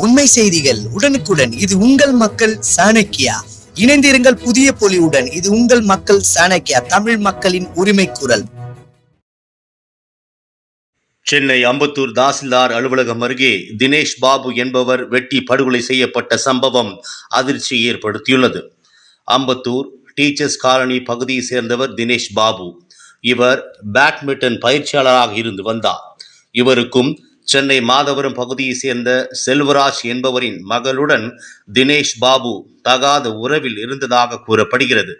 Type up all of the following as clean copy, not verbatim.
உண்மை செய்திகள் உடனுக்குடன். இது உங்கள் மக்கள் சாணக்கியா. இணைந்திருங்கள் புதிய பொலிவுடன். இது உங்கள் மக்கள் சாணக்கியா, தமிழ் மக்களின் உரிமை குரல். சென்னை அம்பத்தூர் தாசில்தார் அலுவலகம் அருகே தினேஷ் பாபு என்பவர் வெட்டி படுகொலை செய்யப்பட்ட சம்பவம் அதிர்ச்சியை ஏற்படுத்தியுள்ளது. அம்பத்தூர் டீச்சர்ஸ் காலனி பகுதியை சேர்ந்தவர் தினேஷ் பாபு. இவர் பேட்மிண்டன் பயிற்சியாளராக இருந்து வந்தார். இவருக்கும் சென்னை மாதவரம் பகுதியை சேர்ந்த செல்வராஜ் என்பவரின் மகளுடன் தினேஷ் பாபு தகாத உறவில் இருந்ததாக கூறப்படுகிறது.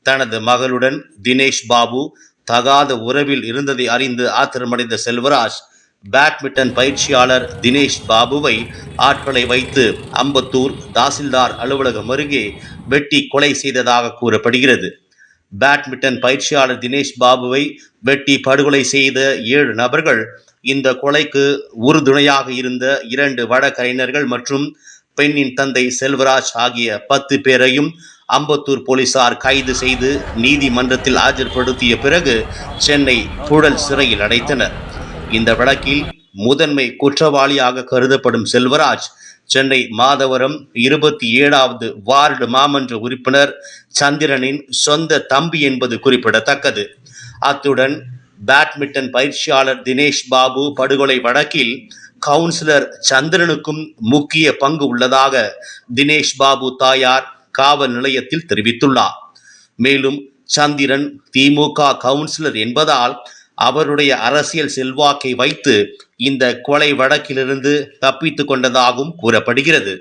தனது மகளுடன் தினேஷ் பாபு தகாத உறவில் இருந்ததை அறிந்து ஆத்திரமடைந்த செல்வராஜ் பேட்மிண்டன் பயிற்சியாளர் தினேஷ் பாபுவை ஆட்களை வைத்து அம்பத்தூர் தாசில்தார் அலுவலகம் அருகே வெட்டி கொலை செய்ததாக கூறப்படுகிறது. பேட்மிண்டன் பயிற்சியாளர் தினேஷ் பாபுவை வெட்டி படுகொலை செய்த 7 நபர்கள், இந்த கொலைக்கு உறுதுணையாக இருந்த 2 வழக்கறிஞர்கள் மற்றும் பெண்ணின் தந்தை செல்வராஜ் ஆகிய 10 பேரையும் அம்பத்தூர் போலீசார் கைது செய்து நீதிமன்றத்தில் ஆஜர்படுத்திய பிறகு சென்னை புழல் சிறையில் அடைத்தனர். இந்த வழக்கில் முதன்மை குற்றவாளியாக கருதப்படும் செல்வராஜ் சென்னை மாதவரம் 27வது வார்டு மாமன்ற உறுப்பினர் சந்திரனின் சொந்த தம்பி என்பது குறிப்பிடத்தக்கது. அத்துடன் பேட்மிண்டன் பயிற்சியாளர் தினேஷ் பாபு படுகொலை வழக்கில் கவுன்சிலர் சந்திரனுக்கும் முக்கிய பங்கு உள்ளதாக தினேஷ் பாபு தாயார் காவல் நிலையத்தில் தெரிவித்துள்ளார். மேலும் சந்திரன் திமுக கவுன்சிலர் என்பதால் அவருடைய அரசியல் செல்வாக்கை வைத்து இந்த கொலை வழக்கிலிருந்து தப்பித்துக் கொண்டதாகவும் கூறப்படுகிறது.